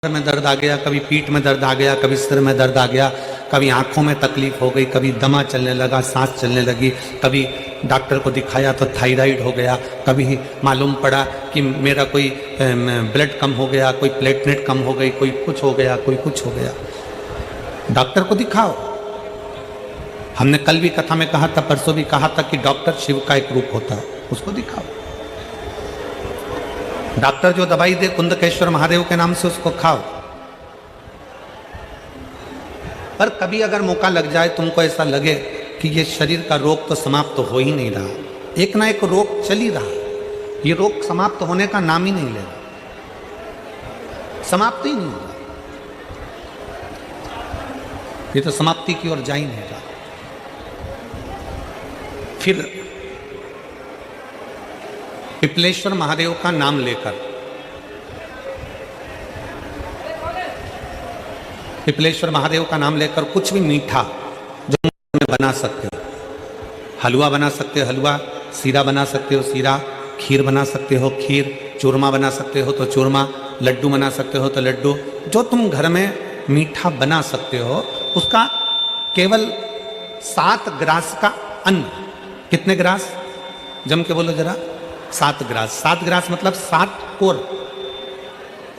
Sir में दर्द आ गया, कभी पीठ में दर्द आ गया, कभी सिर में दर्द आ गया, कभी आंखों में तकलीफ हो गई, कभी दमा चलने लगा, सांस चलने लगी, कभी डॉक्टर को दिखाया तो थायराइड हो गया, कभी मालूम पड़ा कि मेरा कोई ब्लड कम हो गया, कोई प्लेटलेट कम हो गई, कोई कुछ हो गया, कोई कुछ हो गया। डॉक्टर को दिखाओ। हमने कल भी कथा में कहा था, परसों भी कहा था कि डॉक्टर शिव का एक रूप होता है, उसको दिखाओ। डॉक्टर जो दवाई दे कुंदकेश्वर महादेव के नाम से उसको खाओ। पर कभी अगर मौका लग जाए, तुमको ऐसा लगे कि ये शरीर का रोग तो समाप्त तो हो ही नहीं रहा, एक ना एक रोग चल ही रहा, ये रोग समाप्त होने का नाम ही नहीं ले रहा, समाप्त ही नहीं हो रहा, ये तो समाप्ति की ओर जा ही नहीं रहा। फिर पिपलेश्वर महादेव का नाम लेकर, पिपलेश्वर महादेव का नाम लेकर कुछ भी मीठा जो बना सकते हो, हलवा बना सकते हो हलवा, सीरा बना सकते हो सीरा, खीर बना सकते हो खीर, चूरमा बना सकते हो तो चूरमा, लड्डू बना सकते हो तो लड्डू, जो तुम घर में मीठा बना सकते हो उसका केवल 7 ग्रास का अन्न। कितने ग्रास? जम के बोलो जरा। 7 ग्रास। 7 ग्रास मतलब 7 कोर,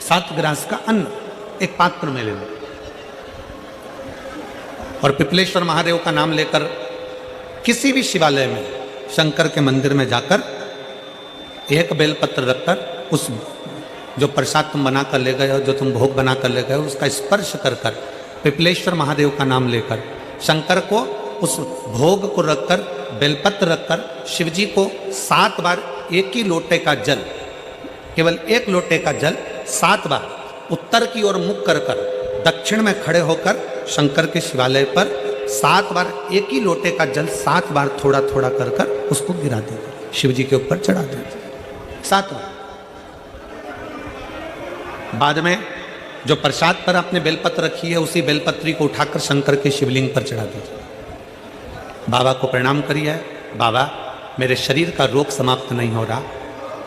7 ग्रास का अन्न एक पात्र में ले लो और पिपलेश्वर महादेव का नाम लेकर किसी भी शिवालय में, शंकर के मंदिर में जाकर एक बेलपत्र रखकर उस जो प्रसाद तुम बना कर ले गए हो, जो तुम भोग बना कर ले गए हो, उसका स्पर्श कर कर पिपलेश्वर महादेव का नाम लेकर शंकर को उस भोग को रखकर, बेलपत्र रखकर शिवजी को 7 बार एक ही लोटे का जल, केवल एक लोटे का जल 7 बार उत्तर की ओर मुख कर कर दक्षिण में खड़े होकर शंकर के शिवालय पर 7 बार एक ही लोटे का जल 7 बार थोड़ा थोड़ा कर कर उसको गिरा दीजिए, शिवजी के ऊपर चढ़ा दीजिए 7 बार। बाद में जो प्रसाद पर आपने बेलपत्र रखी है उसी बेलपत्री को उठाकर शंकर के शिवलिंग पर चढ़ा दीजिए। बाबा को प्रणाम करिए, बाबा मेरे शरीर का रोग समाप्त नहीं हो रहा,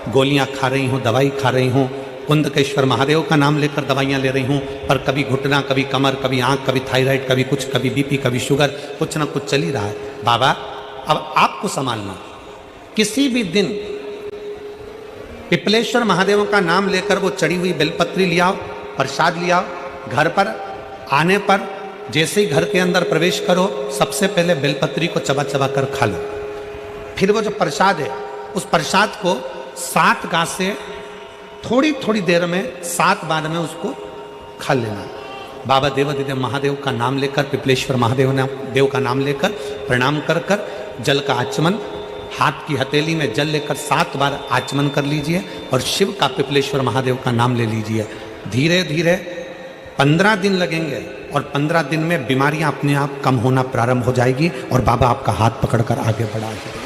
गोलियां खा रही हूँ, दवाई खा रही हूँ, कुंदकेश्वर महादेव का नाम लेकर दवाइयाँ ले रही हूँ, पर कभी घुटना, कभी कमर, कभी आँख, कभी थायराइड, कभी कुछ, कभी बीपी, कभी शुगर, कुछ ना कुछ चल ही रहा है। बाबा अब आपको संभालना। किसी भी दिन पिपलेश्वर महादेव का नाम लेकर वो चढ़ी हुई बेलपत्री लियाओ, प्रसाद लियाओ, घर पर आने पर जैसे ही घर के अंदर प्रवेश करो सबसे पहले बेलपत्री को चबा चबा कर खा लो। फिर वो जो प्रसाद है उस प्रसाद को 7 गांठ से थोड़ी थोड़ी देर में 7 बार में उसको खा लेना। बाबा देवाधिदेव महादेव का नाम लेकर, पिपलेश्वर महादेव का नाम लेकर प्रणाम कर कर जल का आचमन, हाथ की हथेली में जल लेकर 7 बार आचमन कर लीजिए और शिव का, पिपलेश्वर महादेव का नाम ले लीजिए। धीरे धीरे 15 दिन लगेंगे और 15 दिन में बीमारियां अपने आप कम होना प्रारंभ हो जाएगी और बाबा आपका हाथ पकड़कर आगे बढ़ाएंगे।